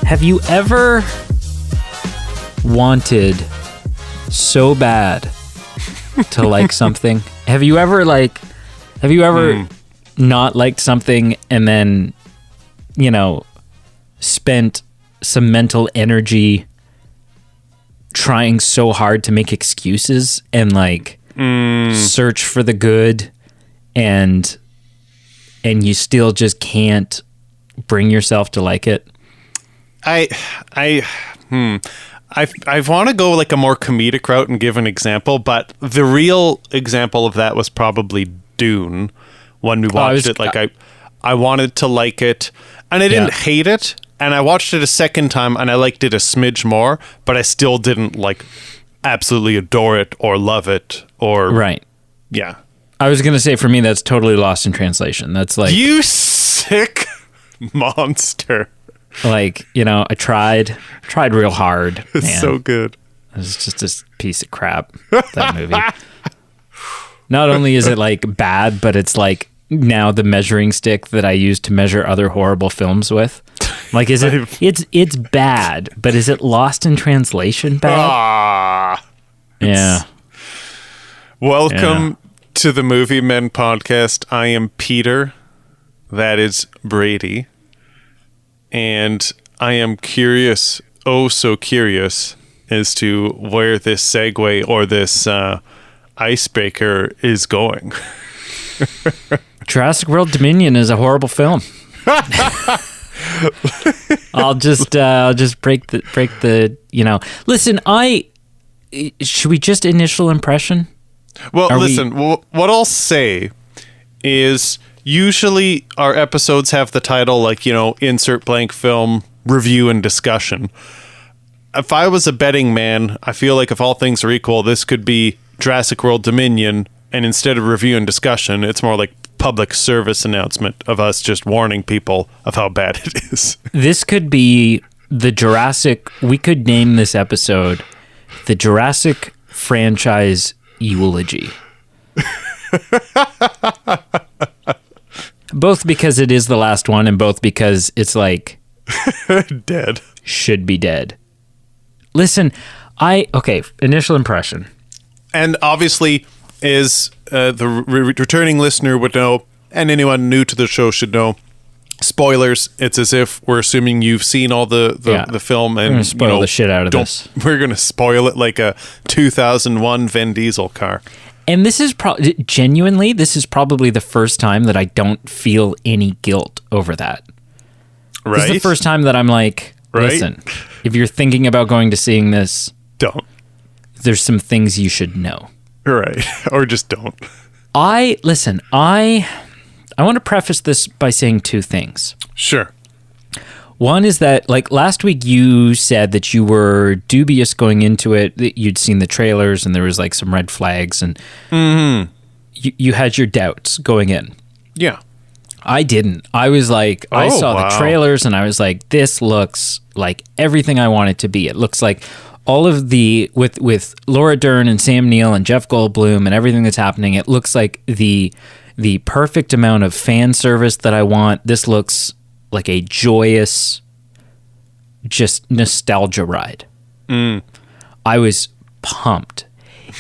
Have you ever wanted so bad to like something? Have you ever not liked something and then, spent some mental energy trying so hard to make excuses and search for the good and you still just can't bring yourself to like it? I want to go like a more comedic route and give an example, but the real example of that was probably Dune when we watched it. I wanted to like it, and I didn't hate it, and I watched it a second time, and I liked it a smidge more, but I still didn't absolutely adore it or love it or right. Yeah, I was gonna say for me that's totally lost in translation. That's like, you sick monster. I tried real hard. It's so good. It was just a piece of crap, that movie. Not only is it bad, but it's now the measuring stick that I use to measure other horrible films with. It's bad, but is it lost in translation bad? Yeah. Welcome to the Movie Men podcast. I am Peter. That is Brady. And I am curious, oh so curious, as to where this segue or this icebreaker is going. Jurassic World Dominion is a horrible film. I'll just break the. Listen, should we just initial impression? Well, what I'll say is, usually our episodes have the title insert blank film, review and discussion. If I was a betting man, I feel like if all things are equal, this could be Jurassic World Dominion, and instead of review and discussion, it's more like public service announcement of us just warning people of how bad it is. This could be we could name this episode the Jurassic franchise eulogy. Both because it is the last one, and both because it's dead. Should be dead. Listen, initial impression. And obviously, as the returning listener would know, and anyone new to the show should know, spoilers. It's as if we're assuming you've seen all the film, and we're gonna spoil the shit out of this. We're going to spoil it like a 2001 Vin Diesel car. And this is genuinely, this is probably the first time that I don't feel any guilt over that. Right. This is the first time that I'm listen, if you're thinking about going to seeing this, don't. There's some things you should know. Right. Or just don't. I want to preface this by saying two things. Sure. One is that, last week you said that you were dubious going into it, that you'd seen the trailers and there was, some red flags, and you had your doubts going in. Yeah. I didn't. I was I saw the trailers and I was this looks like everything I want it to be. It looks like all of with Laura Dern and Sam Neill and Jeff Goldblum and everything that's happening, it looks like the perfect amount of fan service that I want. This looks like a joyous, just nostalgia ride. I was pumped.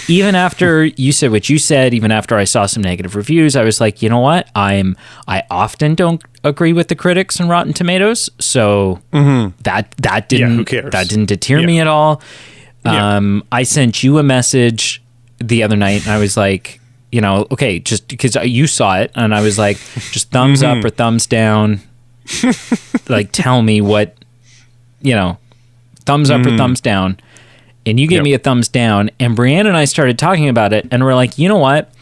Even after you said what you said, even after I saw some negative reviews, I was like, you know what? I often don't agree with the critics on Rotten Tomatoes, so that didn't who cares? That didn't deter me at all. I sent you a message the other night, and I was like, okay, just because you saw it, and I was like, just thumbs up or thumbs down. Tell me what, thumbs up or thumbs down. And you gave me a thumbs down, and Brianne and I started talking about it, and we're like, you know what?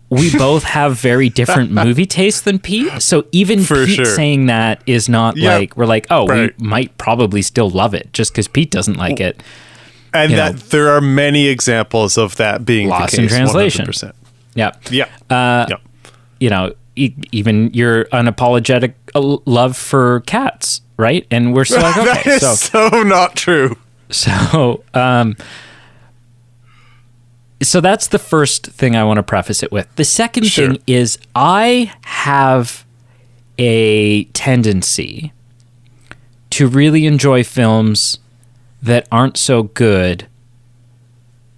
We both have very different movie tastes than Pete, so even Pete saying that is not we're like, oh, right. We might probably still love it just because Pete doesn't like it. And there are many examples of that being lost the case, in translation. 100%. Yeah. Even your unapologetic love for cats, right? And we're still like, okay. That is so not true. So that's the first thing I want to preface it with. The second thing is I have a tendency to really enjoy films that aren't so good,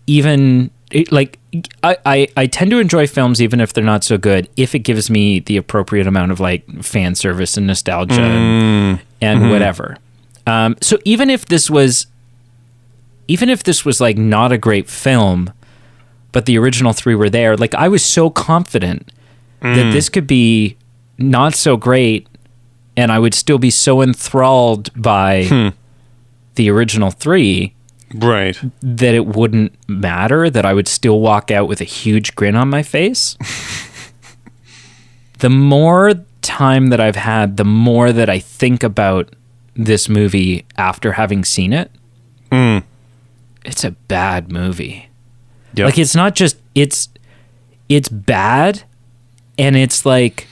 even like I tend to enjoy films even if they're not so good if it gives me the appropriate amount of like fan service and nostalgia and whatever. So even if this was like not a great film, but the original three were there, like I was so confident that this could be not so great and I would still be so enthralled by the original three, right, that it wouldn't matter, that I would still walk out with a huge grin on my face. The more time that I've had, the more that I think about this movie after having seen it. It's a bad movie. Yep. Like, it's not just, it's bad, and it's like,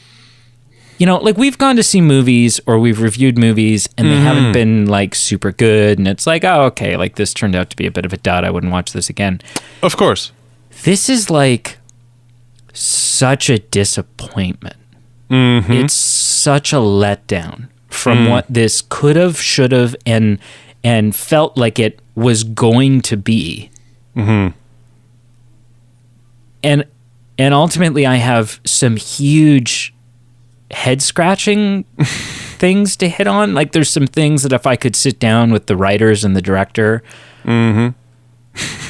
you know, like we've gone to see movies or we've reviewed movies and they haven't been like super good, and it's like, oh, okay, like this turned out to be a bit of a dud, I wouldn't watch this again. Of course. This is like such a disappointment. It's such a letdown from what this could have, should have, and felt like it was going to be. And ultimately I have some huge head scratching things to hit on. Like there's some things that if I could sit down with the writers and the director,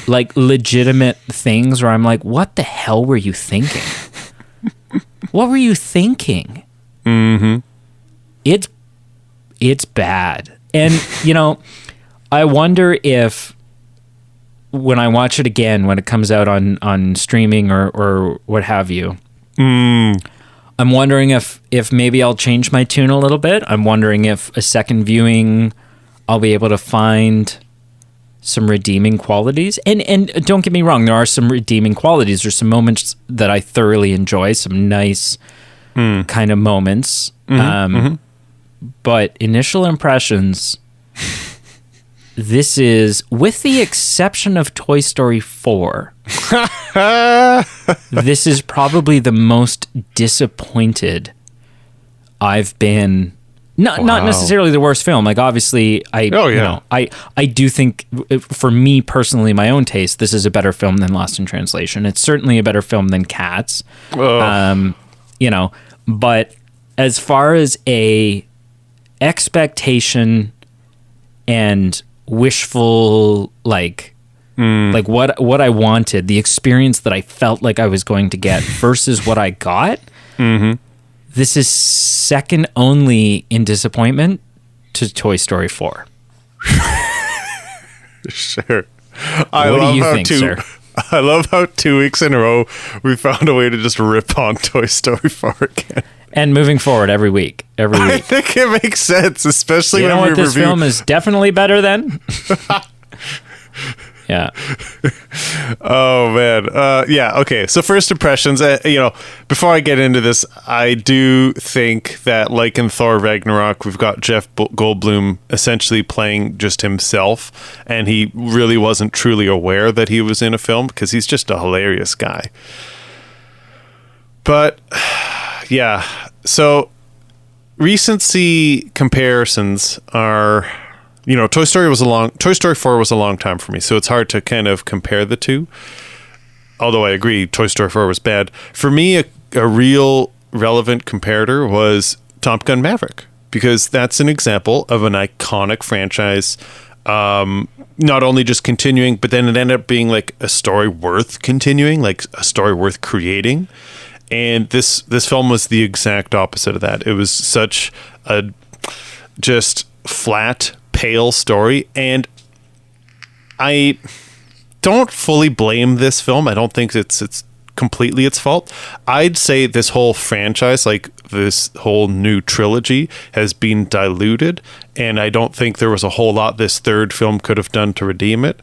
like legitimate things where I'm like, what the hell were you thinking? What were you thinking? It's bad. And, you know, I wonder if when I watch it again, when it comes out on streaming or what have you, I'm wondering if maybe I'll change my tune a little bit. I'm wondering if a second viewing, I'll be able to find some redeeming qualities. And don't get me wrong, there are some redeeming qualities. There's some moments that I thoroughly enjoy, some nice kind of moments. But initial impressions, this is, with the exception of Toy Story 4, this is probably the most disappointed I've been. Not necessarily the worst film. Like obviously, you know, I do think, for me personally, my own taste, this is a better film than Lost in Translation. It's certainly a better film than Cats. You know, but as far as a expectation and wishful, like what I wanted, the experience that I felt like I was going to get versus what I got, this is second only in disappointment to Toy Story 4. Sure. What do you think, sir? I love how 2 weeks in a row we found a way to just rip on Toy Story 4 again. And moving forward every week. I think it makes sense, especially when we review. This film is definitely better than? Yeah. Oh man. Yeah. Okay. So first impressions. You know, before I get into this, I do think that, like in Thor Ragnarok, we've got Jeff Goldblum essentially playing just himself, and he really wasn't truly aware that he was in a film because he's just a hilarious guy. But yeah. So recency comparisons are. You know, Toy Story 4 was a long time for me, so it's hard to kind of compare the two. Although I agree, Toy Story 4 was bad. For me, a real relevant comparator was Top Gun Maverick, because that's an example of an iconic franchise, not only just continuing, but then it ended up being like a story worth continuing, like a story worth creating. And this film was the exact opposite of that. It was such a just flat, pale story, and I don't fully blame this film. I don't think it's completely its fault. I'd say this whole franchise, like this whole new trilogy, has been diluted, and I don't think there was a whole lot this third film could have done to redeem it.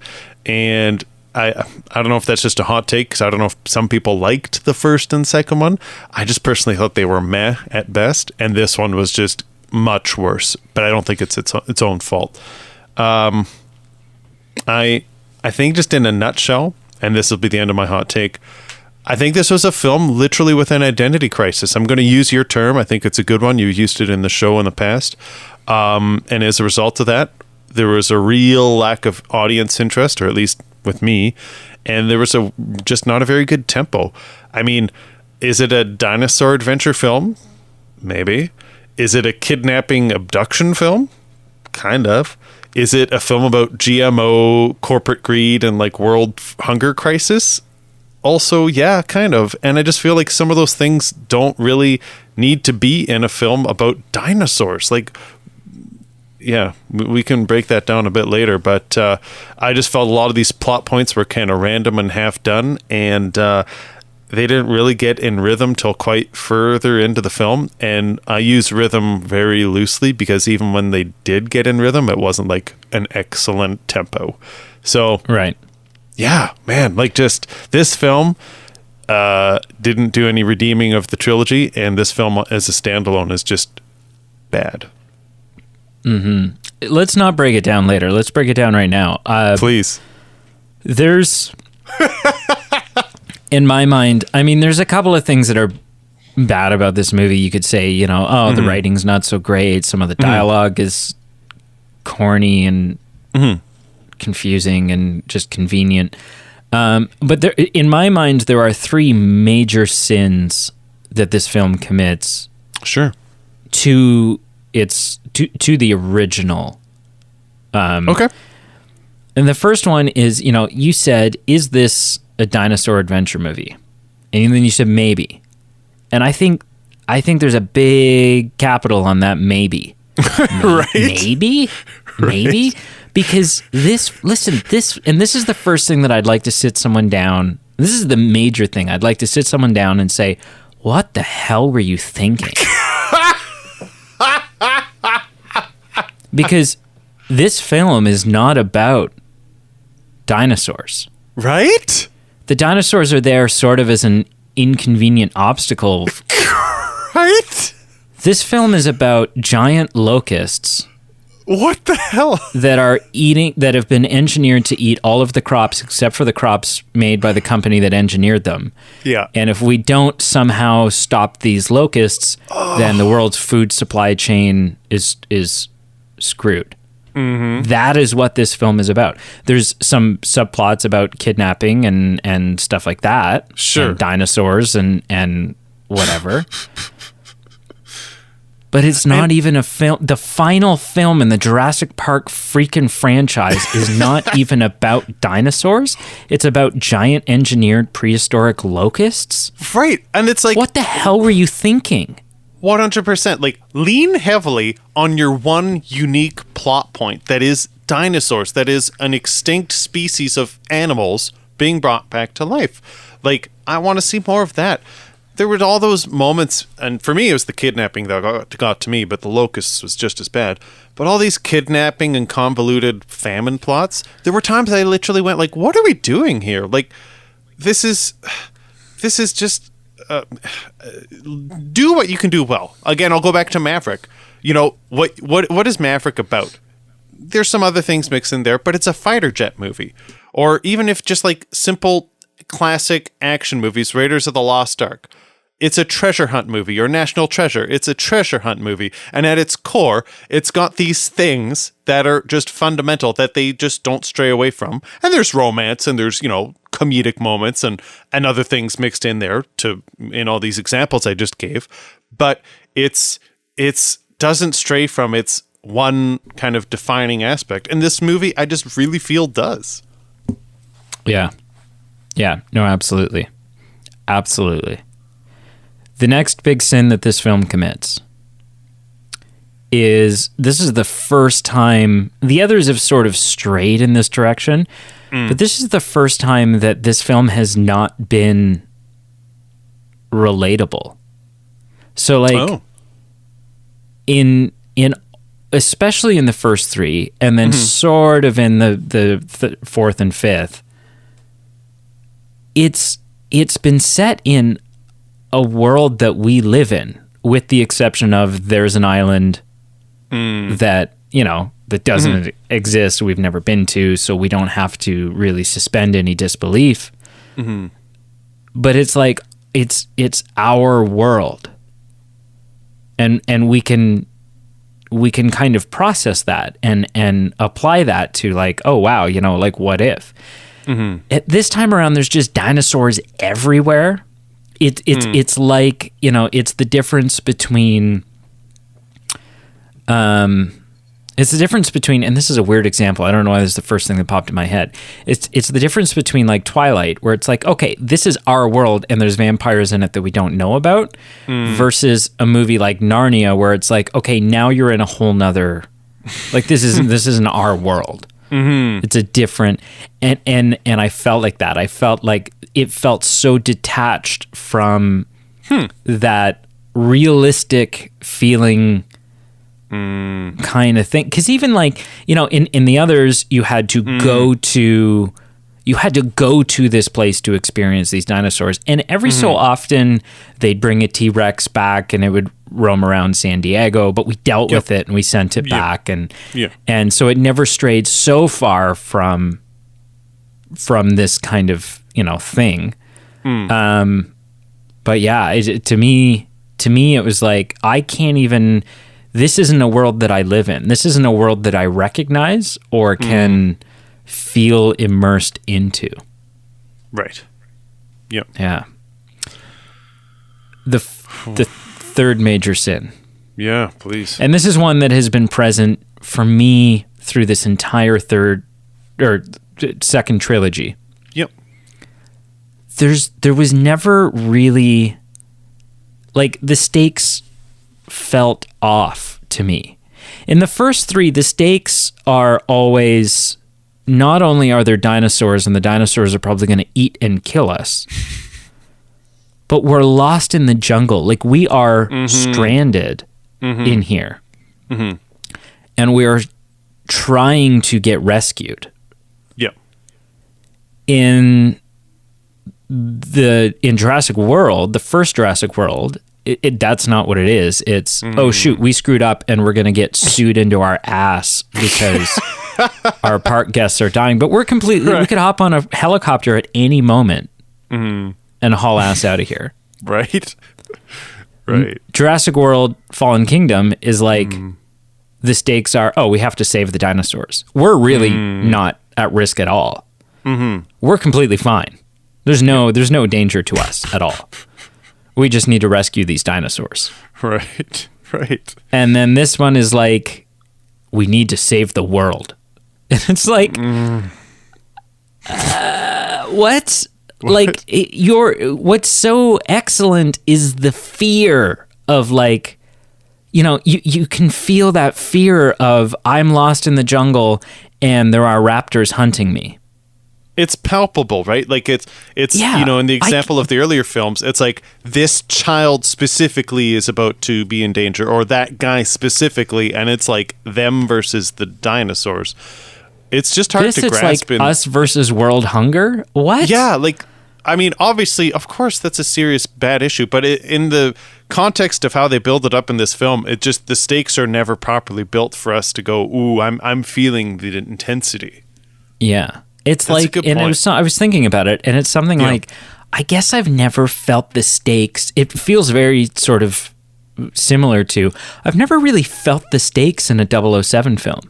And I don't know if that's just a hot take, because I don't know if some people liked the first and second one. I just personally thought they were meh at best, and this one was just much worse, but I don't think it's its own fault. I think just in a nutshell, and this will be the end of my hot take, I think this was a film literally with an identity crisis. I'm going to use your term. I think it's a good one. You used it in the show in the past. And as a result of that, there was a real lack of audience interest, or at least with me. And there was just not a very good tempo. I mean, is it a dinosaur adventure film? Maybe. Is it a kidnapping abduction film? Kind of. Is it a film about GMO, corporate greed, and like world hunger crisis? Also, yeah, kind of. And I just feel like some of those things don't really need to be in a film about dinosaurs. Like, yeah, we can break that down a bit later. But I just felt a lot of these plot points were kind of random and half done. And they didn't really get in rhythm till quite further into the film. And I use rhythm very loosely because even when they did get in rhythm, it wasn't like an excellent tempo. So, right. Yeah, man, like just this film didn't do any redeeming of the trilogy, and this film as a standalone is just bad. Mm-hmm. Let's not break it down later. Let's break it down right now. Please. There's, in my mind, I mean, there's a couple of things that are bad about this movie. You could say, you know, the writing's not so great. Some of the dialogue is corny and confusing and just convenient. But there, in my mind, there are three major sins that this film commits. Sure. To the original. Okay. And the first one is, you know, you said, is this a dinosaur adventure movie? And then you said maybe. And I think there's a big capital on that maybe. Right. Maybe? Maybe? Right. Because this is the first thing that I'd like to sit someone down. This is the major thing. I'd like to sit someone down and say, what the hell were you thinking? Because this film is not about dinosaurs. Right? The dinosaurs are there sort of as an inconvenient obstacle. Right? This film is about giant locusts. What the hell? That have been engineered to eat all of the crops except for the crops made by the company that engineered them. Yeah. And if we don't somehow stop these locusts, then the world's food supply chain is screwed. Mm-hmm. That is what this film is about. There's some subplots about kidnapping and stuff like that. Sure. And dinosaurs and whatever. But it's not even a film. The final film in the Jurassic Park freaking franchise is not even about dinosaurs. It's about giant engineered prehistoric locusts. Right. And it's like, what the hell were you thinking? 100%. Like, lean heavily on your one unique plot point that is dinosaurs, that is an extinct species of animals being brought back to life. Like, I want to see more of that. There were all those moments, and for me, it was the kidnapping that got to me, but the locusts was just as bad. But all these kidnapping and convoluted famine plots, there were times I literally went like, what are we doing here? Like, this is just, do what you can do well. Again, I'll go back to Maverick. You know, what is Maverick about? There's some other things mixed in there, but it's a fighter jet movie. Or even if just like simple classic action movies, Raiders of the Lost Ark. It's a treasure hunt movie, or National Treasure. It's a treasure hunt movie. And at its core, it's got these things that are just fundamental that they just don't stray away from. And there's romance and there's, you know, comedic moments and other things mixed in there in all these examples I just gave. But it's doesn't stray from its one kind of defining aspect. And this movie, I just really feel does. Yeah. Yeah, no, absolutely. Absolutely. The next big sin that this film commits is this is the first time, the others have sort of strayed in this direction, but this is the first time that this film has not been relatable. So like in especially in the first three, and then sort of in the fourth and fifth, it's been set in a world that we live in, with the exception of there's an island that, you know, that doesn't exist, we've never been to, so we don't have to really suspend any disbelief. but it's like it's our world, and we can kind of process that and apply that to like, oh wow, you know, like what if at this time around there's just dinosaurs everywhere. It's like, you know, it's the difference between it's the difference between, and this is a weird example, I don't know why this is the first thing that popped in my head. It's the difference between like Twilight, where it's like, okay, this is our world and there's vampires in it that we don't know about, versus a movie like Narnia, where it's like, okay, now you're in a whole nother, like this isn't our world. It's a different, and I felt like that. I felt like it felt so detached from that realistic feeling kind of thing, because even like, you know, in the others you had to go to this place to experience these dinosaurs, and every so often they'd bring a T-Rex back and it would roam around San Diego, but we dealt with it and we sent it back, and so it never strayed so far from this kind of, you know, thing. But yeah, to me it was like, I can't even, this isn't a world that I live in. This isn't a world that I recognize or can feel immersed into. Right. Yep. Yeah. The third major sin. Yeah, please. And this is one that has been present for me through this entire second trilogy. Yep. There was never really, like, the stakes felt off to me. In the first three, the stakes are always, not only are there dinosaurs and the dinosaurs are probably going to eat and kill us, but we're lost in the jungle. Like, we are stranded in here. And we are trying to get rescued. Yep. In Jurassic World, the first Jurassic World, that's not what it is. It's, oh shoot, we screwed up and we're going to get sued into our ass because our park guests are dying. But we're completely, we could hop on a helicopter at any moment and haul ass out of here. Right. Jurassic World Fallen Kingdom is like, the stakes are, oh, we have to save the dinosaurs. We're really not at risk at all. We're completely fine. There's no danger to us at all. We just need to rescue these dinosaurs. Right. And then this one is like, we need to save the world. And it's like, what? Like, what's so excellent is the fear of, like, you know, you can feel that fear of, I'm lost in the jungle and there are raptors hunting me. It's palpable, right? Like it's you know, in the example of the earlier films, it's like this child specifically is about to be in danger, or that guy specifically, and it's like them versus the dinosaurs. It's just hard to grasp. Like us versus world hunger. What? Yeah, like, I mean, obviously, of course, that's a serious bad issue, but in the context of how they build it up in this film, it just, the stakes are never properly built for us to go, ooh, I'm feeling the intensity. Yeah. It's that's like, and I was thinking about it, and it's something like, I guess I've never felt the stakes. It feels very sort of similar to, I've never really felt the stakes in a 007 film.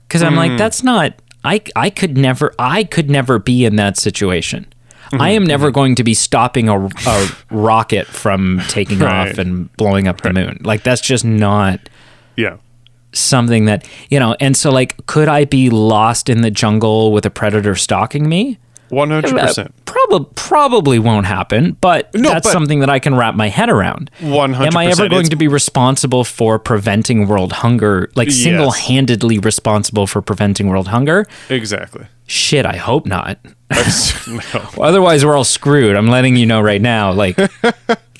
Because I'm like, that's not, I could never be in that situation. I am never going to be stopping a rocket from taking off and blowing up the moon. Like, that's just not something that, you know, and so, like, could I be lost in the jungle with a predator stalking me? 100%. Probably won't happen, but that's something that I can wrap my head around. 100%. Am I ever going to be responsible for preventing world hunger, like single-handedly responsible for preventing world hunger? Exactly. Shit, I hope not. No. Well, otherwise, we're all screwed. I'm letting you know right now. Like,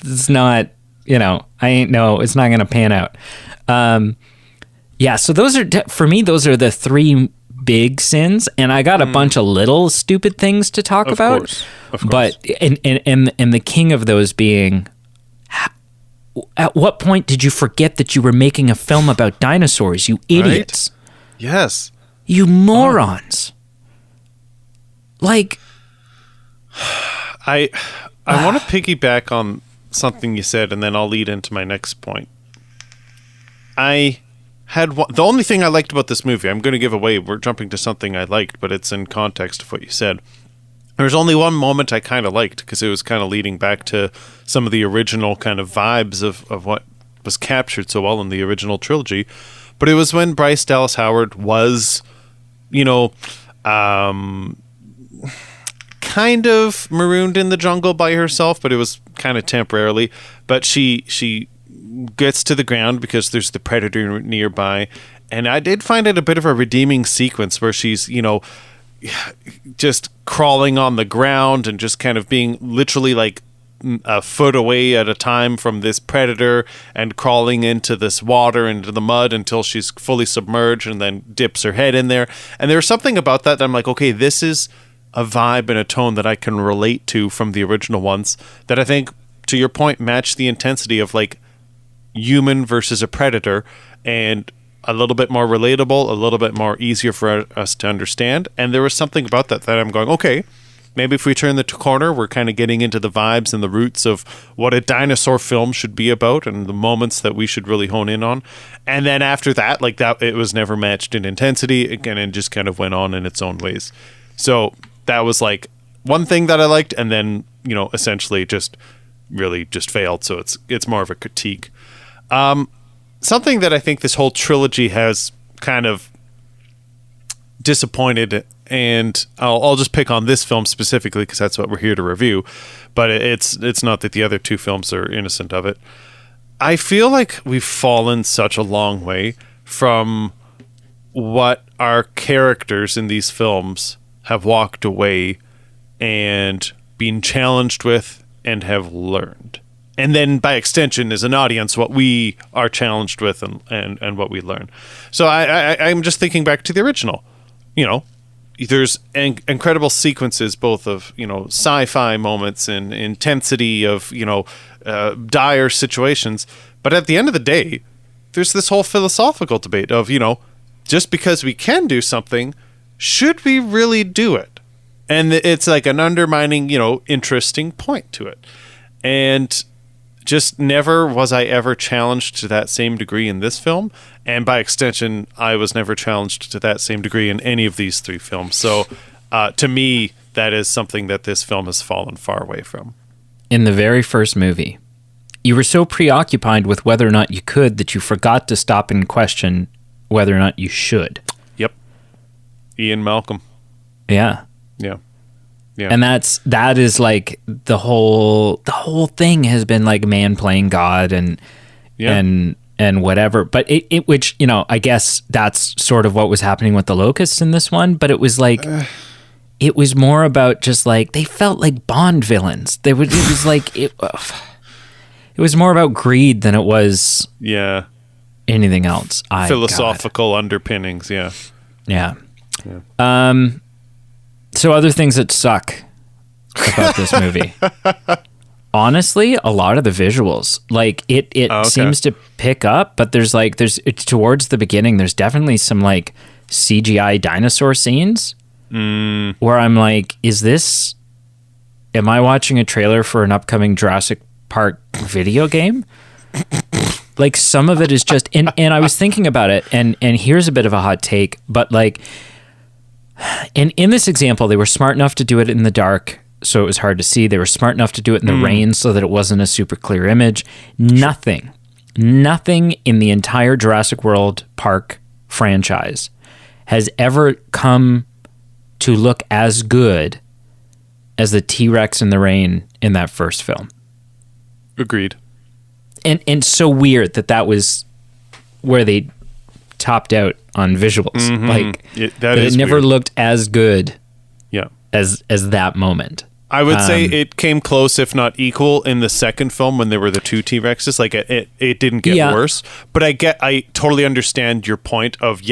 it's not, you know, it's not going to pan out. Yeah, so those are, for me, those are the three big sins, and I got a bunch of little stupid things to talk about. Of course. But and the king of those being, at what point did you forget that you were making a film about dinosaurs, you idiots? Right? Yes. You morons. Like, I want to piggyback on something you said, and then I'll lead into my next point. The only thing I liked about this movie, I'm going to give away, we're jumping to something I liked, but it's in context of what you said. There's only one moment I kind of liked, because it was kind of leading back to some of the original kind of vibes of what was captured so well in the original trilogy. But it was when Bryce Dallas Howard was, kind of marooned in the jungle by herself, but it was kind of temporarily. But she gets to the ground because there's the predator nearby, and I did find it a bit of a redeeming sequence where she's just crawling on the ground and just kind of being literally like a foot away at a time from this predator and crawling into this water, into the mud until she's fully submerged, and then dips her head in there. And there's something about that I'm like, okay, this is a vibe and a tone that I can relate to from the original ones that I think, to your point, match the intensity of like human versus a predator, and a little bit more relatable, a little bit more easier for us to understand. And there was something about that I'm going, okay, maybe if we turn the corner, we're kind of getting into the vibes and the roots of what a dinosaur film should be about, and the moments that we should really hone in on. And then after that, like that, it was never matched in intensity again, and just kind of went on in its own ways. So that was like one thing that I liked, and then essentially just really just failed. So it's more of a critique. Something that I think this whole trilogy has kind of disappointed, and I'll just pick on this film specifically because that's what we're here to review, but it's not that the other two films are innocent of it. I feel like we've fallen such a long way from what our characters in these films have walked away and been challenged with and have learned. And then by extension, as an audience, what we are challenged with and what we learn. So I'm just thinking back to the original. There's incredible sequences, both of, sci-fi moments and intensity of, dire situations. But at the end of the day, there's this whole philosophical debate of, just because we can do something, should we really do it? And it's like an undermining, interesting point to it. And just never was I ever challenged to that same degree in this film. And by extension, I was never challenged to that same degree in any of these three films. So to me, that is something that this film has fallen far away from. In the very first movie, you were so preoccupied with whether or not you could that you forgot to stop and question whether or not you should. Yep. Ian Malcolm. Yeah. Yeah. Yeah. And that is like the whole thing has been like man playing God and whatever. But it which, I guess that's sort of what was happening with the locusts in this one, but it was like it was more about just like they felt like Bond villains. It was like it was more about greed than it was anything else. Philosophical underpinnings, yeah. Yeah. So other things that suck about this movie. Honestly, a lot of the visuals, like it seems to pick up, but there's towards the beginning, there's definitely some like CGI dinosaur scenes where I'm like, am I watching a trailer for an upcoming Jurassic Park video game? Like some of it is just, and I was thinking about it, and here's a bit of a hot take, but like, and in this example, they were smart enough to do it in the dark, so it was hard to see. They were smart enough to do it in the rain so that it wasn't a super clear image. Nothing in the entire Jurassic World Park franchise has ever come to look as good as the T-Rex in the rain in that first film. Agreed. And so weird that was where they topped out on visuals. Mm-hmm. Like it never weird. Looked as good yeah. as that moment. I would say it came close, if not equal, in the second film when there were the two T-Rexes. Like it didn't get worse. But I totally understand your point of,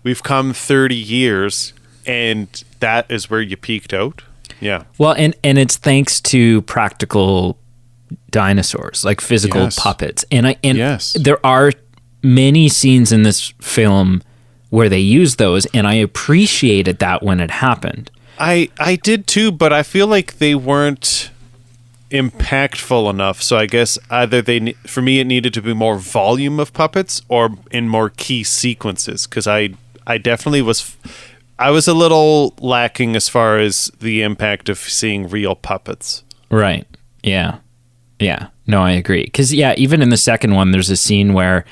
we've come 30 years and that is where you peaked out. Yeah. Well, and it's thanks to practical dinosaurs, like physical puppets. And there are many scenes in this film where they use those, and I appreciated that when it happened. I did too, but I feel like they weren't impactful enough. So I guess either for me, it needed to be more volume of puppets or in more key sequences. Because I definitely I was a little lacking as far as the impact of seeing real puppets. Right. Yeah. Yeah. No, I agree. Because, even in the second one, there's a scene where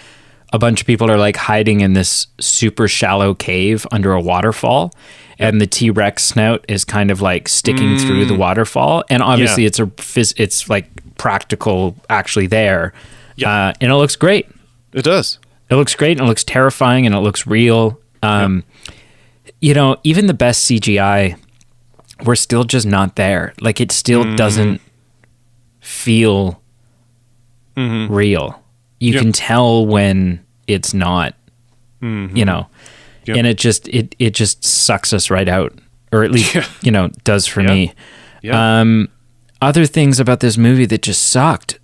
a bunch of people are like hiding in this super shallow cave under a waterfall. And the T-Rex snout is kind of like sticking through the waterfall. And obviously it's like practical actually there. Yeah. And it looks great. It does. It looks great and it looks terrifying and it looks real. Even the best CGI, we're still just not there. Like it still doesn't feel real. You can tell when it's not, and it just sucks us right out, or at least, does for me. Yeah. Other things about this movie that just sucked.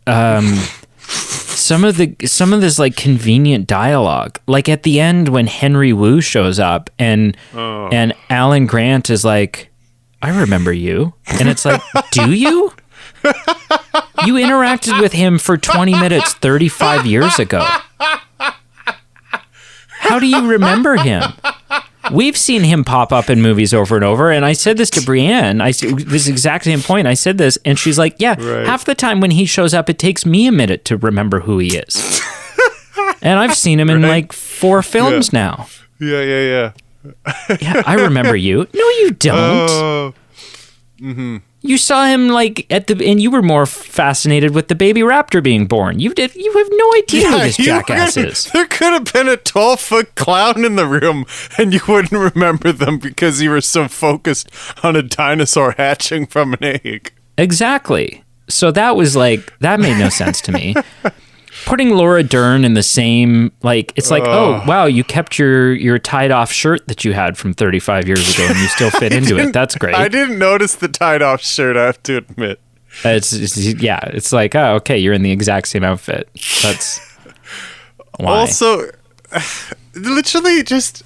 Some of this like convenient dialogue, like at the end when Henry Wu shows up and Alan Grant is like, I remember you. And it's like, do you? You interacted with him for 20 minutes 35 years ago. How do you remember him? We've seen him pop up in movies over and over, and I said this to Brienne. This exact same point. I said this, and she's like, half the time when he shows up, it takes me a minute to remember who he is. And I've seen him in like 4 films now. Yeah, I remember you. No, you don't. You saw him like and you were more fascinated with the baby raptor being born. You have no idea who this jackass is. There could have been a 12-foot clown in the room and you wouldn't remember them because you were so focused on a dinosaur hatching from an egg. Exactly. So that was like, that made no sense to me. Putting Laura Dern in the same, like, it's like, oh, wow, you kept your tied-off shirt that you had from 35 years ago and you still fit into it. That's great. I didn't notice the tied-off shirt, I have to admit. It's like, oh, okay, you're in the exact same outfit. That's why. Also, literally just,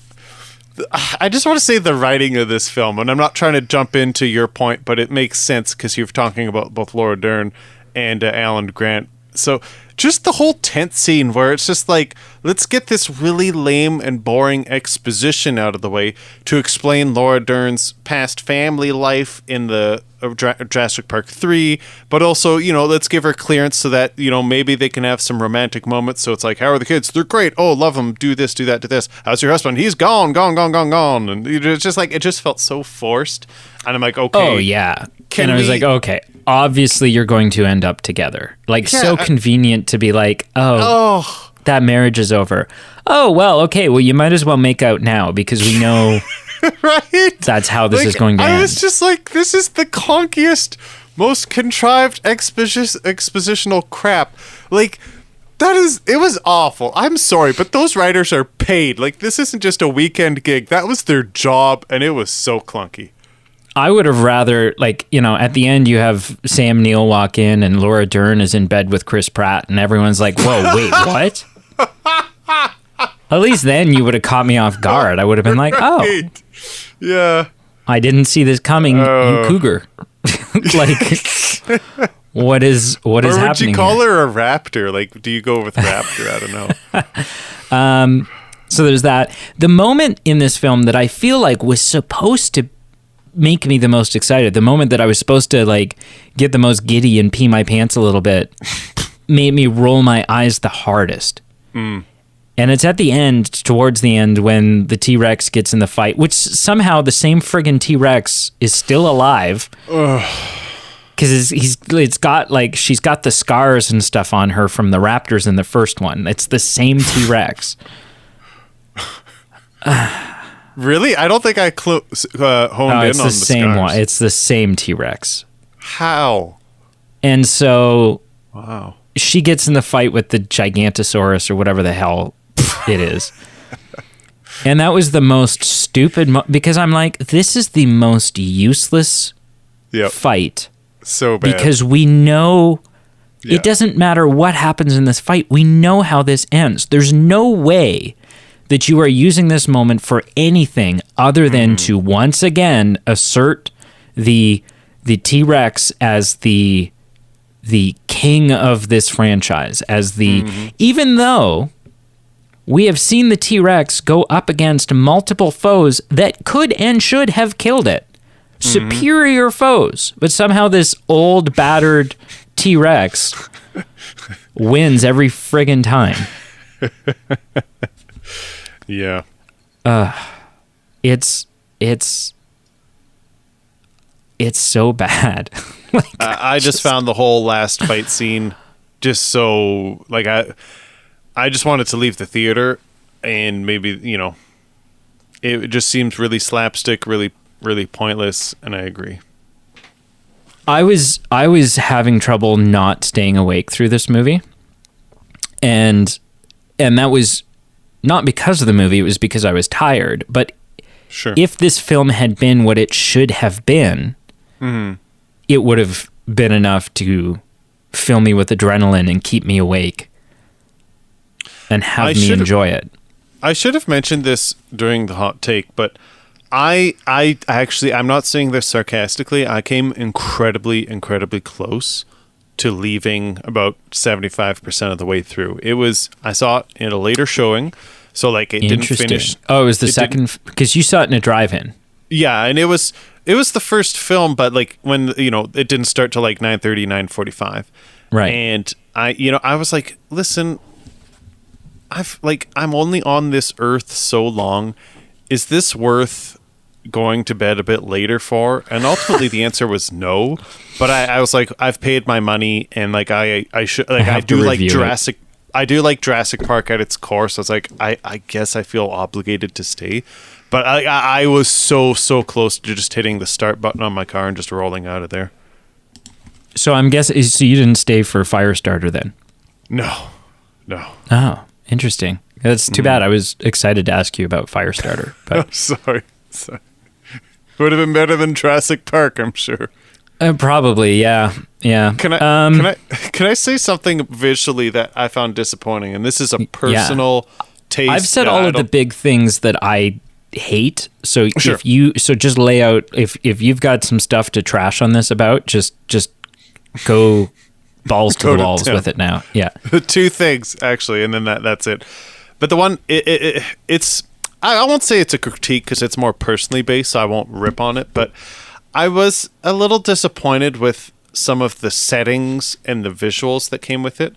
I just want to say the writing of this film, and I'm not trying to jump into your point, but it makes sense because you're talking about both Laura Dern and Alan Grant. So just the whole tent scene where it's just like, let's get this really lame and boring exposition out of the way to explain Laura Dern's past family life in the Jurassic Park 3, but also, let's give her clearance so that, maybe they can have some romantic moments. So it's like, how are the kids? They're great. Oh, love them. Do this, do that, do this. How's your husband? He's gone. And it's just like, it just felt so forced. And I'm like, okay. Oh, yeah. And I was like, okay, obviously you're going to end up together. Like, so convenient to be like, oh, that marriage is over. Oh, well, okay, well, you might as well make out now because we know right? That's how this is going to end. I was just like, this is the clunkiest, most contrived expositional crap. Like, it was awful. I'm sorry, but those writers are paid. Like, this isn't just a weekend gig. That was their job, and it was so clunky. I would have rather, like, at the end you have Sam Neill walk in and Laura Dern is in bed with Chris Pratt and everyone's like, whoa, wait, what? At least then you would have caught me off guard. I would have been like, oh. Yeah. I didn't see this coming, you cougar. Like, what is happening? Or would you call her a raptor? Like, do you go with raptor? I don't know. So there's that. The moment in this film that I feel like was supposed to make me the most excited, the moment that I was supposed to like get the most giddy and pee my pants a little bit, made me roll my eyes the hardest. And it's at the end, towards the end, when the T-Rex gets in the fight, which somehow the same friggin' T-Rex is still alive. Because it's got like, she's got the scars and stuff on her from the raptors in the first one. It's the same T-Rex. Really? I don't think I honed in on the same scars. one. It's the same T-Rex. How? And so, wow, she gets in the fight with the Gigantosaurus or whatever the hell it is. And that was the most stupid because I'm like, this is the most useless fight. So bad. Because we know it doesn't matter what happens in this fight. We know how this ends. There's no way that you are using this moment for anything other than to once again assert the T-Rex as the the king of this franchise, as the even though we have seen the T-Rex go up against multiple foes that could and should have killed it. Superior foes, but somehow this old battered T-Rex wins every friggin' time. Yeah. It's so bad. Like, I just found the whole last fight scene just so, like, I just wanted to leave the theater, and maybe, you know, it just seems really slapstick, really, really pointless, and I agree. I was having trouble not staying awake through this movie, and that was not because of the movie, it was because I was tired. But sure, if this film had been what it should have been, it would have been enough to fill me with adrenaline and keep me awake and have me enjoy it. I should have mentioned this during the hot take, but I actually, I'm not saying this sarcastically. I came incredibly, incredibly close to leaving about 75% of the way through. I saw it in a later showing, so like it didn't finish. Oh, it was the second, because you saw it in a drive-in. Yeah, and it was the first film, but like when, you know, it didn't start till like 9:30, 9:45. Right. And I was like, listen, I'm only on this earth so long. Is this worth going to bed a bit later for? And ultimately the answer was no. But I was like, I've paid my money, and like I should, like, I do like Jurassic. I do like Jurassic Park at its core, so it's like I guess I feel obligated to stay. But I was so close to just hitting the start button on my car and just rolling out of there. So I'm guessing, so you didn't stay for Firestarter then? No. Oh, interesting. That's too bad. I was excited to ask you about Firestarter. But Sorry. Would have been better than Jurassic Park, I'm sure. Probably, yeah. Can I say something visually that I found disappointing? And this is a personal taste. I've said all of the big things that I hate. So sure. Just lay out, if you've got some stuff to trash on this about, just go balls to the walls with it now. Yeah. Two things actually, and then that's it. But the one, it's I won't say it's a critique because it's more personally based, so I won't rip on it. But I was a little disappointed with some of the settings and the visuals that came with it.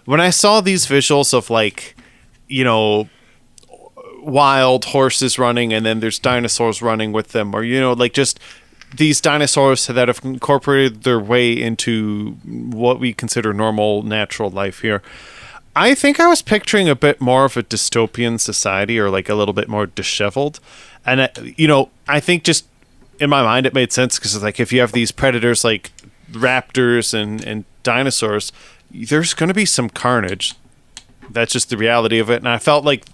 When I saw these visuals of, like, you know, wild horses running and then there's dinosaurs running with them, or, you know, like just these dinosaurs that have incorporated their way into what we consider normal, natural life here. I think I was picturing a bit more of a dystopian society, or like a little bit more disheveled. And, you know, I think just in my mind it made sense because, like, if you have these predators like raptors and dinosaurs, there's going to be some carnage. That's just the reality of it. And I felt like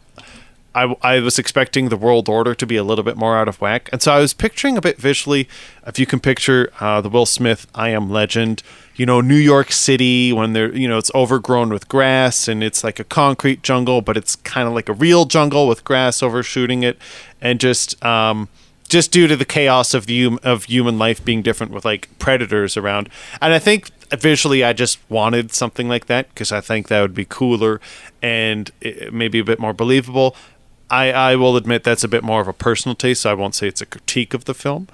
I was expecting the world order to be a little bit more out of whack. And so I was picturing a bit visually, if you can picture the Will Smith I Am Legend, you know, New York City, when they're, you know, it's overgrown with grass and it's like a concrete jungle, but it's kind of like a real jungle with grass overshooting it. And just due to the chaos of human life being different with like predators around. And I think visually I just wanted something like that because I think that would be cooler and maybe a bit more believable. I will admit that's a bit more of a personal taste, so I won't say it's a critique of the film.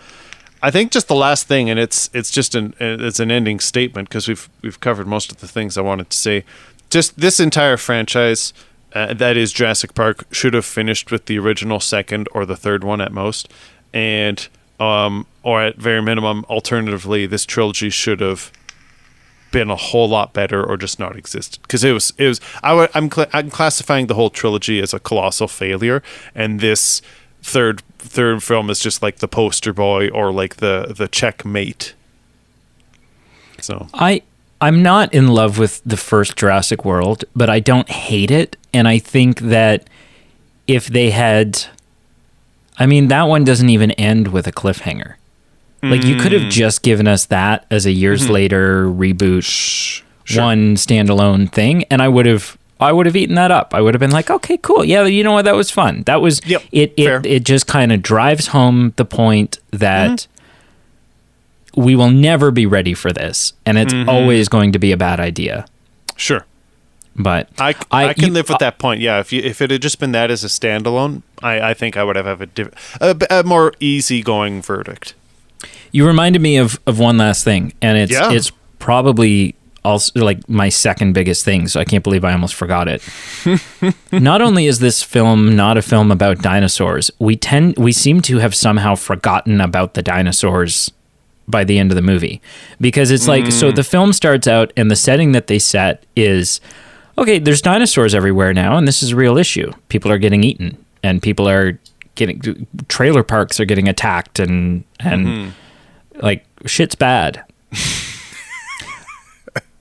I think just the last thing, and it's just an ending statement because we've covered most of the things I wanted to say. Just this entire franchise, that is Jurassic Park, should have finished with the original second or the third one at most, and or at very minimum, alternatively, this trilogy should have been a whole lot better or just not existed, because it was I'm classifying the whole trilogy as a colossal failure, and this third film is just like the poster boy or like the checkmate. So I'm not in love with the first Jurassic World, but I don't hate it, and I think that if they had, I mean, that one doesn't even end with a cliffhanger. Like, you could have just given us that as a years later reboot, Sure. one standalone thing, and I would have eaten that up. I would have been like, okay, cool. Yeah, you know what? That was fun. That was fair. It just kind of drives home the point that we will never be ready for this, and it's always going to be a bad idea. Sure. But I can live with that point. Yeah, if it had just been that as a standalone, I think I would have a more easygoing verdict. You reminded me of one last thing, and it's probably also like my second biggest thing, so I can't believe I almost forgot it. Not only is this film not a film about dinosaurs, we seem to have somehow forgotten about the dinosaurs by the end of the movie, because it's like, so the film starts out and the setting that they set is, okay, there's dinosaurs everywhere now, and this is a real issue. People are getting eaten, and trailer parks are getting attacked, and like, shit's bad.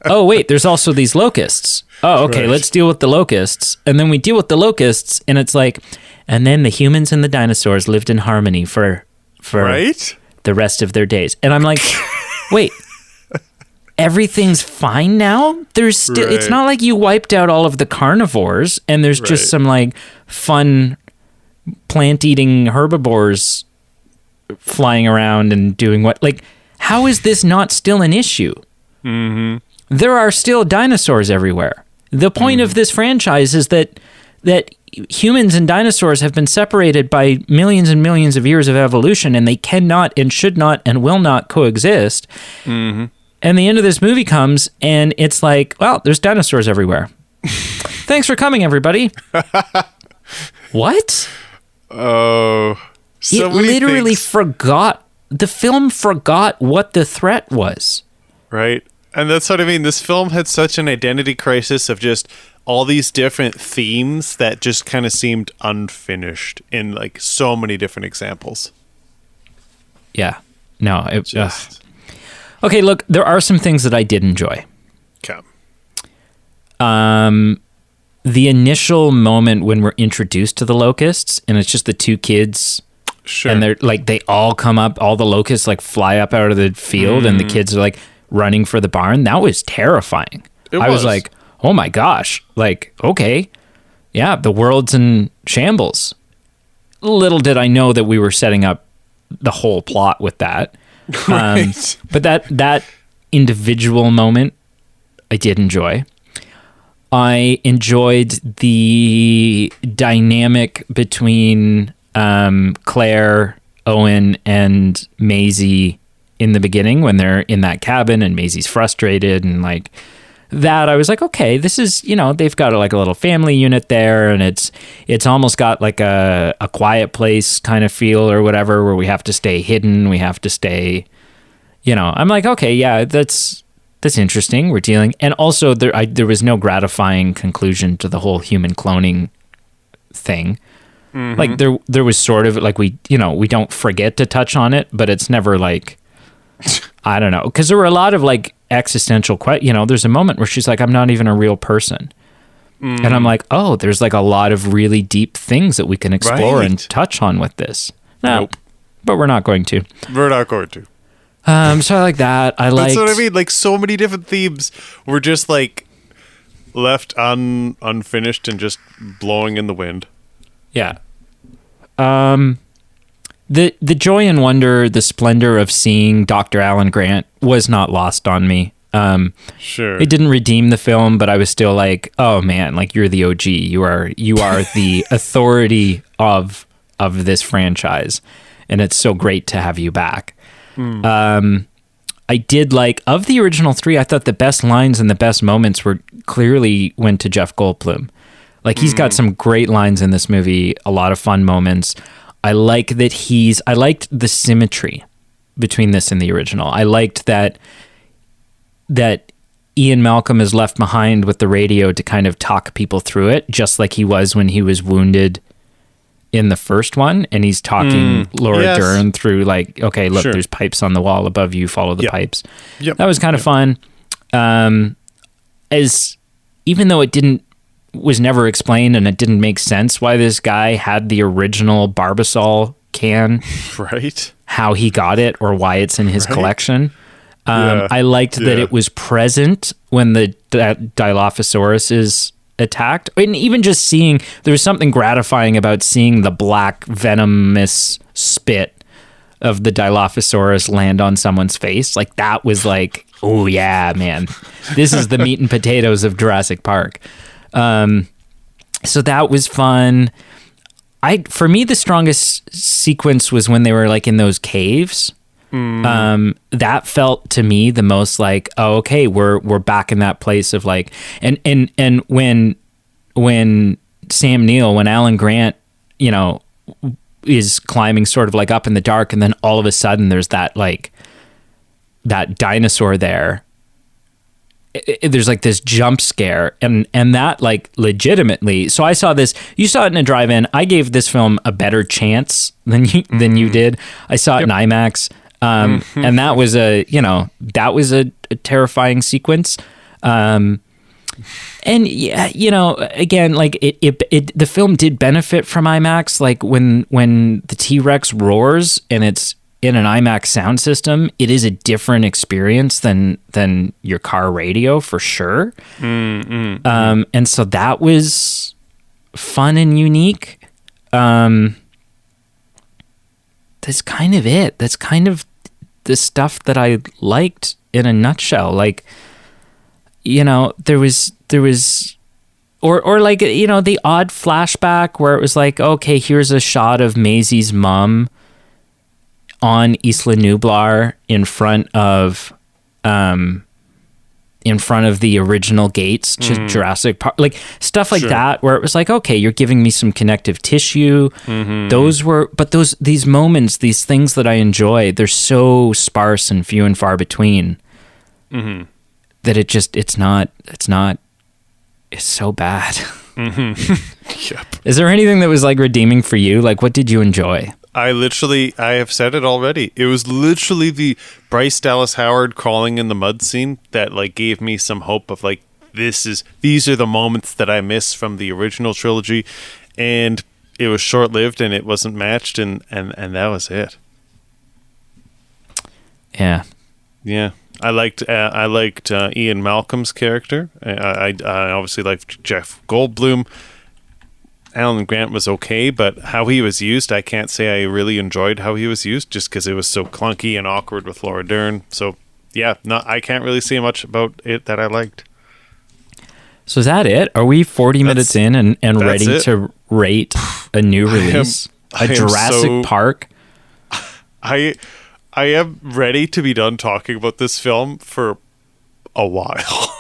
Oh, wait, there's also these locusts. Oh, okay, right. Let's deal with the locusts. And then we deal with the locusts, and it's like, and then the humans and the dinosaurs lived in harmony for right? the rest of their days. And I'm like, wait, everything's fine now? There's still, right. It's not like you wiped out all of the carnivores and there's just some like fun plant-eating herbivores flying around and doing what, like, how is this not still an issue? There are still dinosaurs everywhere. The point of this franchise is that humans and dinosaurs have been separated by millions and millions of years of evolution, and they cannot and should not and will not coexist. And the end of this movie comes, and it's like, well, there's dinosaurs everywhere. Thanks for coming, everybody. What? Oh, so it literally forgot. The film forgot what the threat was. Right. And that's what I mean. This film had such an identity crisis of just all these different themes that just kind of seemed unfinished in like so many different examples. Yeah. No, it just... Okay, look, there are some things that I did enjoy. Okay. The initial moment when we're introduced to the locusts, and it's just the two kids, sure, and they're like, they all come up, all the locusts like fly up out of the field, and the kids are like running for the barn. That was terrifying. I was like, oh my gosh, like, okay, yeah, the world's in shambles. Little did I know that we were setting up the whole plot with that. Right. But that individual moment I did enjoy. I enjoyed the dynamic between Claire, Owen, and Maisie in the beginning when they're in that cabin and Maisie's frustrated and like that. I was like, okay, this is, you know, they've got like a little family unit there, and it's almost got like a Quiet Place kind of feel or whatever, where we have to stay hidden, we have to stay, you know. I'm like, okay, yeah, that's interesting. We're dealing, and also there was no gratifying conclusion to the whole human cloning thing. Like there was sort of like, we don't forget to touch on it, but it's never like, I don't know, because there were a lot of like existential questions. You know, there's a moment where she's like, I'm not even a real person. And I'm like, oh, there's like a lot of really deep things that we can explore and touch on with this. No, nope. But we're not going to. We're not going to. So I like that. That's what I mean. Like, so many different themes were just like left unfinished and just blowing in the wind. Yeah. The joy and wonder, the splendor of seeing Dr. Alan Grant was not lost on me. Sure. It didn't redeem the film, but I was still like, oh man, like, you're the OG. You are the authority of this franchise, and it's so great to have you back. I did like, of the original three, I thought the best lines and the best moments clearly went to Jeff Goldblum. Like, he's got some great lines in this movie, a lot of fun moments. I liked the symmetry between this and the original. I liked that Ian Malcolm is left behind with the radio to kind of talk people through it, just like he was when he was wounded in the first one, and he's talking Laura Dern through like, okay, look, there's pipes on the wall above you, follow the pipes. That was kind of fun. Even though it was never explained and it didn't make sense why this guy had the original Barbasol can, right? How he got it or why it's in his collection. I liked that it was present when the Dilophosaurus is attacked, and even just there was something gratifying about seeing the black venomous spit of the Dilophosaurus land on someone's face. Like that was like, oh yeah, man, this is the meat and potatoes of Jurassic Park. So that was fun. For me, the strongest sequence was when they were like in those caves. That felt to me the most like, oh, okay, we're back in that place of like, and when Sam Neill, when Alan Grant, you know, is climbing sort of like up in the dark, and then all of a sudden there's that like that dinosaur there. There's like this jump scare, and that like legitimately. So I saw this. You saw it in a drive-in. I gave this film a better chance than you did. I saw it in IMAX, and that was a terrifying sequence. And yeah, you know, again, like the film did benefit from IMAX. Like when the T-Rex roars and it's in an IMAX sound system, it is a different experience than your car radio for sure. And so that was fun and unique. That's kind of it. That's kind of the stuff that I liked in a nutshell. Like, you know, there was or like, you know, the odd flashback where it was like, okay, here's a shot of Maisie's mom on Isla Nublar in front of the original gates to Jurassic Park, like stuff like that, where it was like, okay, you're giving me some connective tissue. These moments, these things that I enjoy, they're so sparse and few and far between that it's so bad. Yep. Is there anything that was like redeeming for you? Like, what did you enjoy? I have said it already. It was literally the Bryce Dallas Howard crawling in the mud scene that like gave me some hope of like, these are the moments that I miss from the original trilogy, and it was short-lived and it wasn't matched, and that was it. Yeah. I liked Ian Malcolm's character. I obviously liked Jeff Goldblum. Alan Grant was okay, but how he was used, I can't say I really enjoyed how he was used, just because it was so clunky and awkward with Laura Dern. So yeah, I can't really say much about it that I liked. So is that it? Are we 40 minutes in and ready to rate a new release? Jurassic Park? I am ready to be done talking about this film for a while.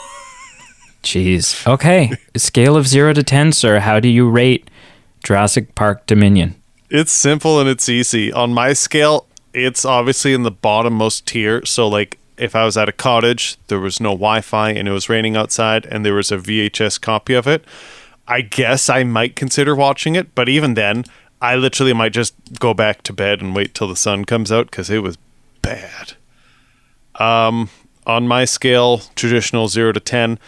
Jeez. Okay. Scale of 0 to 10, sir. How do you rate Jurassic Park Dominion? It's simple and it's easy. On my scale, it's obviously in the bottommost tier. So like if I was at a cottage, there was no Wi-Fi and it was raining outside and there was a VHS copy of it, I guess I might consider watching it. But even then, I literally might just go back to bed and wait till the sun comes out because it was bad. On my scale, traditional 0 to 10,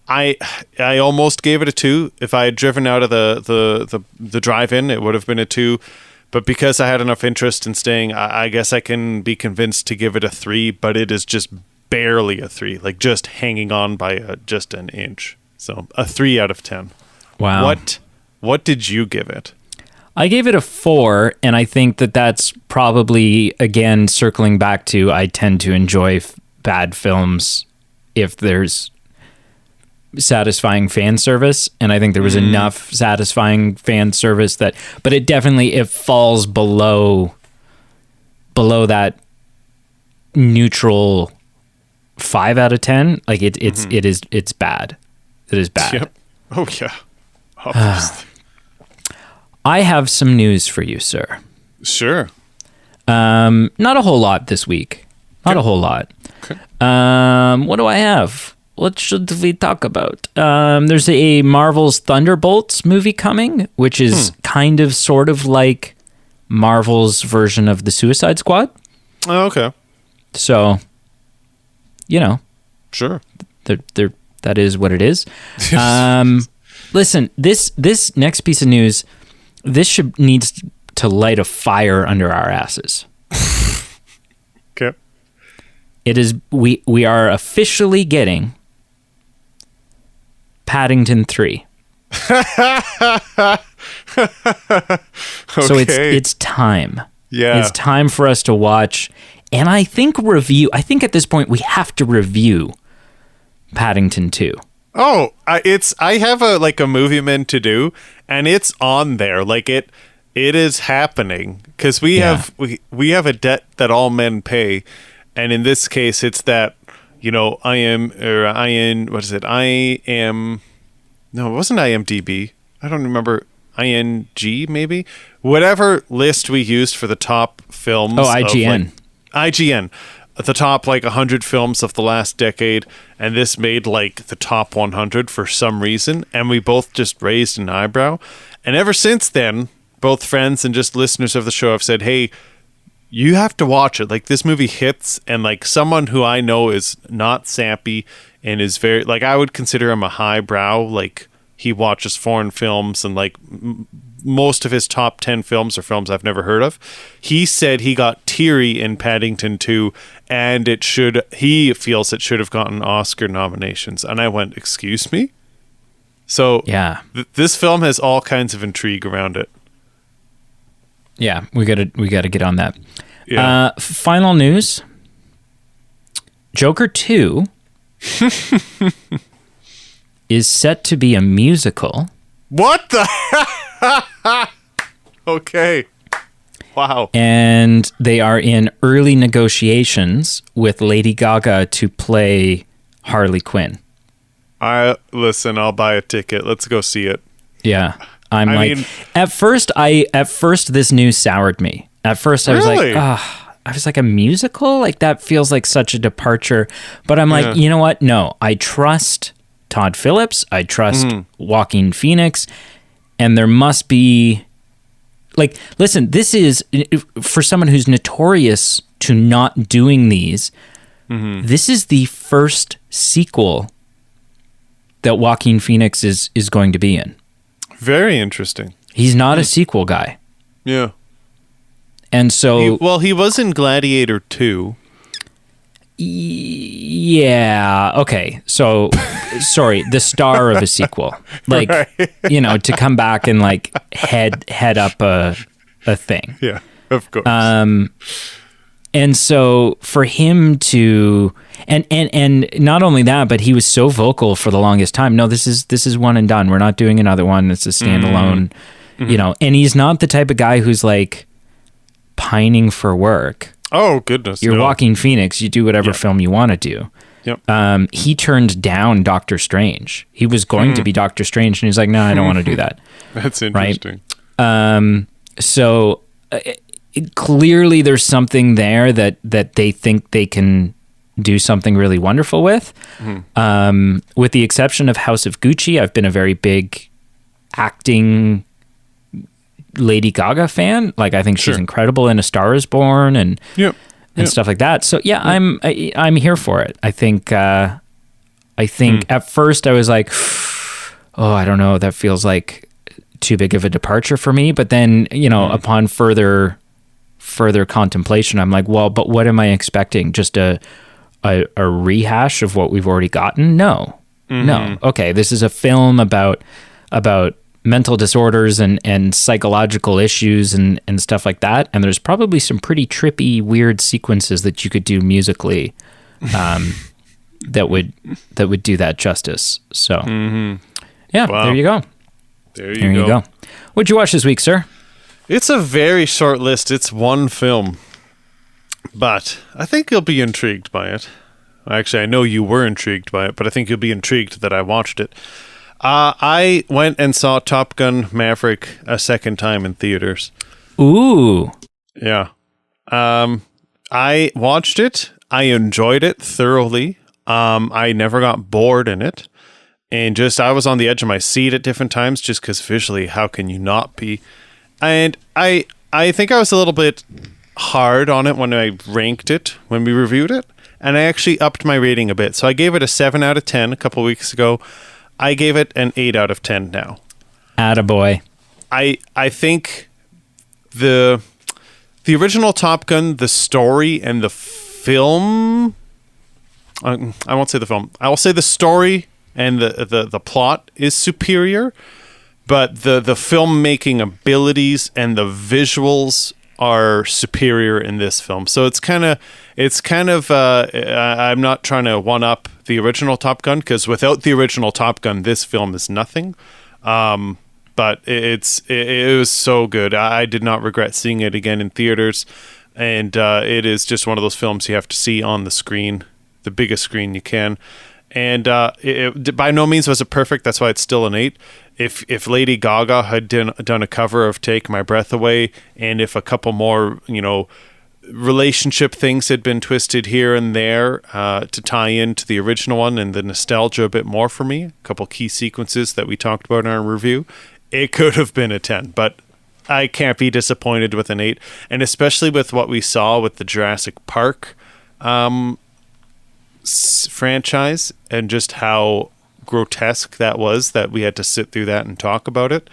I almost gave it a 2. If I had driven out of the drive-in, it would have been a 2. But because I had enough interest in staying, I guess I can be convinced to give it a 3. But it is just barely a 3, like just hanging on by just an inch. So a 3 out of 10. Wow. What did you give it? I gave it a 4, and I think that's probably, again, circling back to I tend to enjoy bad films if there's satisfying fan service, and I think there was enough satisfying fan service but it falls below that neutral 5 out of 10. Like it's bad. It is bad. Yep. Oh yeah. Obviously. I have some news for you, sir. Sure. Not a whole lot this week. Not a whole lot. Okay. What do I have? What should we talk about? There's a Marvel's Thunderbolts movie coming, which is kind of sort of like Marvel's version of the Suicide Squad. Oh, okay. So, you know. Sure. That is what it is. Listen, this next piece of news, this needs to light a fire under our asses. Okay. It is we are officially getting Paddington 3. Okay. So it's time. Yeah. It's time for us to watch, and I think at this point we have to review Paddington 2. Oh, I have a movie man to do, and it's on there. Like it is happening because we have a debt that all men pay, and in this case, it's that no, it wasn't IMDb. I don't remember. ING maybe, whatever list we used for the top films. Oh, IGN. IGN. The top 100 films of the last decade, and this made the top 100 for some reason, and we both just raised an eyebrow. And ever since then, both friends and just listeners of the show have said, hey, you have to watch it. This movie hits, and someone who I know is not sappy and is very I would consider him a highbrow. He watches foreign films, and most of his top 10 films are films I've never heard of. He said he got teary in Paddington 2, and he feels it should have gotten Oscar nominations. And I went, excuse me? So yeah, this film has all kinds of intrigue around it. Yeah, we gotta get on that. Yeah. Final news. Joker 2 is set to be a musical. What the? Okay. Wow. And they are in early negotiations with Lady Gaga to play Harley Quinn. Listen, I'll buy a ticket. Let's go see it. Yeah. At first this news soured me. At first I was really? I was like, a musical? That feels like such a departure. But I'm like, you know what? No, I trust Todd Phillips. I trust Joaquin Phoenix. And there must be listen, this is for someone who's notorious to not doing these. This is the first sequel that Joaquin Phoenix is going to be in. Very interesting. He's not a sequel guy. Yeah. And so... he was in Gladiator 2. Yeah. Okay. So, sorry, the star of a sequel. Right. To come back and head up a thing. Yeah, of course. And so for him to... And not only that, but he was so vocal for the longest time. No, this is one and done. We're not doing another one. It's a standalone, and he's not the type of guy who's pining for work. Oh, goodness. You're Joaquin Phoenix. You do whatever film you want to do. Yep. He turned down Doctor Strange. He was going to be Doctor Strange, and he's like, no, I don't want to do that. That's interesting. Right? So clearly there's something there that they think they can do something really wonderful with. With the exception of House of Gucci, I've been a very big acting Lady Gaga fan. I think she's incredible in A Star Is Born and stuff like that. So yeah, I'm here for it. I think at first I was like, oh, I don't know, that feels like too big of a departure for me. But then upon further contemplation, I'm like, well, but what am I expecting? Just a rehash of what we've already gotten? No. Okay, this is a film about mental disorders and psychological issues and stuff like that. And there's probably some pretty trippy, weird sequences that you could do musically that would do that justice. So, yeah, wow. There you go. There you go. What'd you watch this week, sir? It's a very short list. It's one film. But I think you'll be intrigued by it. Actually, I know you were intrigued by it, but I think you'll be intrigued that I watched it. I went and saw Top Gun Maverick a second time in theaters. Ooh. Yeah. I watched it. I enjoyed it thoroughly. I never got bored in it. And I was on the edge of my seat at different times just because visually, how can you not be? And I think I was a little bit hard on it when I ranked it, when we reviewed it. And I actually upped my rating a bit. So I gave it a 7 out of 10 a couple weeks ago. I gave it an 8 out of 10 now. Attaboy. I think the original Top Gun, the story and the film... I won't say the film. I will say the story and the plot is superior. But the filmmaking abilities and the visuals are superior in this film. So it's kind of I'm not trying to one up the original Top Gun, because without the original Top Gun, this film is nothing. But it was so good. I did not regret seeing it again in theaters, and it is just one of those films you have to see on the screen, the biggest screen you can. And it by no means was it perfect. That's why it's still an 8. If Lady Gaga had done a cover of "Take My Breath Away," and if a couple more, relationship things had been twisted here and there to tie into the original one and the nostalgia a bit more for me, a couple key sequences that we talked about in our review, it could have been a 10. But I can't be disappointed with an 8, and especially with what we saw with the Jurassic Park franchise, and just how grotesque that was, that we had to sit through that and talk about it.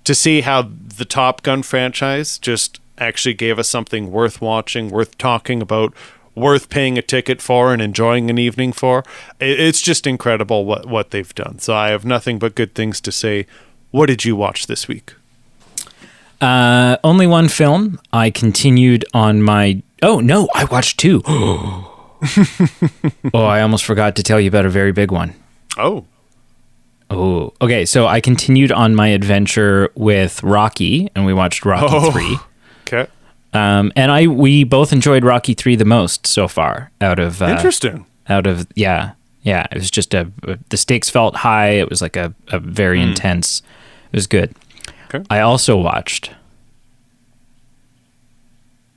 To see how the Top Gun franchise just actually gave us something worth watching, worth talking about, worth paying a ticket for and enjoying an evening for. It's just incredible what they've done. So I have nothing but good things to say. What did you watch this week? Only one film. I continued on my... Oh, no, I watched 2. I almost forgot to tell you about a very big one. Oh, okay. So I continued on my adventure with Rocky, and we watched Rocky 3. Okay. And we both enjoyed Rocky 3 the most so far out of... Interesting. Yeah. It was just the stakes felt high. It was like a very intense... It was good. Okay. I also watched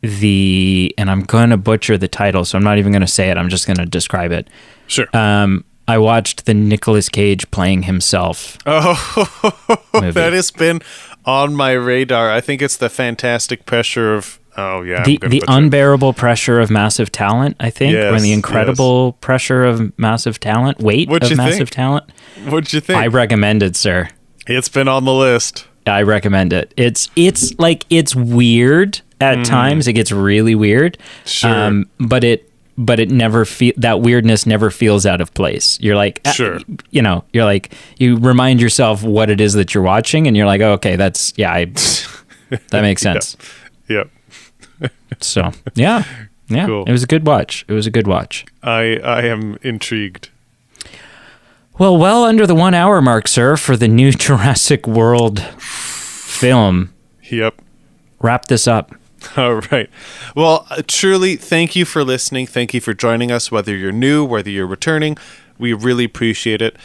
and I'm going to butcher the title, so I'm not even going to say it. I'm just going to describe it. Sure. I watched the Nicolas Cage playing himself movie. That has been on my radar. I think it's the fantastic pressure of... Oh, yeah. The unbearable pressure of massive talent, I think, yes, or the incredible pressure of massive talent, massive talent. What'd you think? I recommend it, sir. It's been on the list. I recommend it. It's weird at times. It gets really weird. Sure. But it never that weirdness never feels out of place. You're like, sure. You're like, you remind yourself what it is that you're watching, and you're like, oh, okay, that makes sense. Yep. So, yeah. Cool. It was a good watch. I am intrigued. Well under the 1 hour mark, sir, for the new Jurassic World film. Yep. Wrap this up. All right. Well, truly, thank you for listening. Thank you for joining us, whether you're new, whether you're returning. We really appreciate it.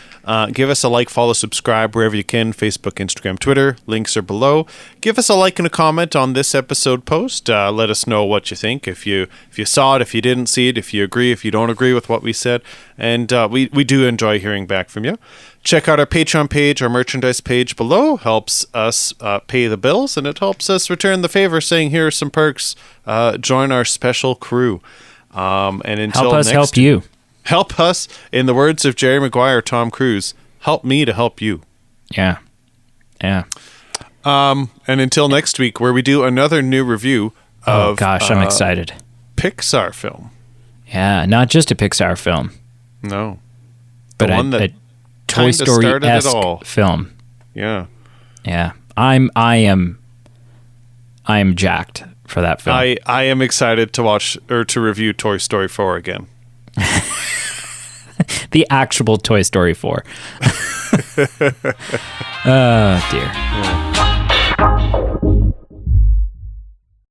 Give us a like, follow, subscribe wherever you can. Facebook, Instagram, Twitter. Links are below. Give us a like and a comment on this episode post. Let us know what you think. If you saw it, if you didn't see it, if you agree, if you don't agree with what we said. And we do enjoy hearing back from you. Check out our Patreon page, our merchandise page below. Helps us pay the bills, and it helps us return the favor, saying here are some perks. Join our special crew. And until help us help you. Help us, in the words of Jerry Maguire, Tom Cruise, help me to help you. Yeah. And until next week, where we do another new review of... Oh, gosh, I'm excited. Pixar film. Yeah, not just a Pixar film. No. But a Toy Story-esque film. Yeah. Yeah. I am jacked for that film. I am excited to watch or to review Toy Story 4 again. The actual Toy Story 4. Oh, dear. Yeah.